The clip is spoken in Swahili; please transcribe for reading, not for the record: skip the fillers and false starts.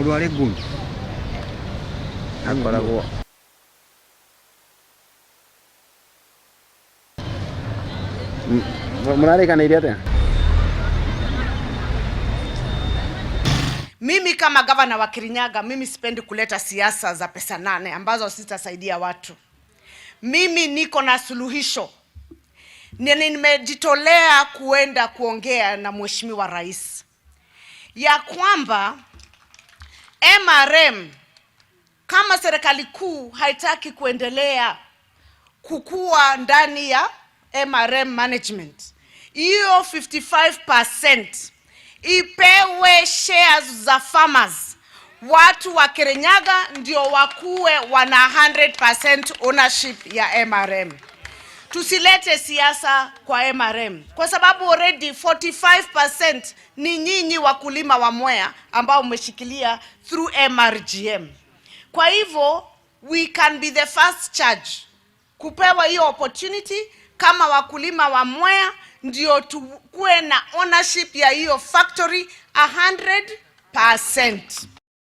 Mũndũ arĩ nguni. Akoragwo mnarĩkanĩire atĩa? Mimi kama gavana wa Kirinyaga, mimi sipendi kuleta siasa za pesa nane ambazo sitasaidia watu. Mimi niko na suluhisho. Nimejitolea kuenda kuongea na Mheshimiwa Rais ya kwamba MRM, kama serikali kuu haitaki kuendelea kukua ndani ya MRM management, hiyo 55% ipewe shares za farmers. Watu wa Kirinyaga ndio wakuwe wana 100% ownership ya MRM. Tusilete siasa kwa MRM kwa sababu already 45% ni nyinyi wakulima wa Mwea ambao umeshikilia through MRGM. Kwa hivyo we can be the first charge kupewa hiyo opportunity kama wakulima wa Mwea, ndio tukue na ownership ya hiyo factory 100%.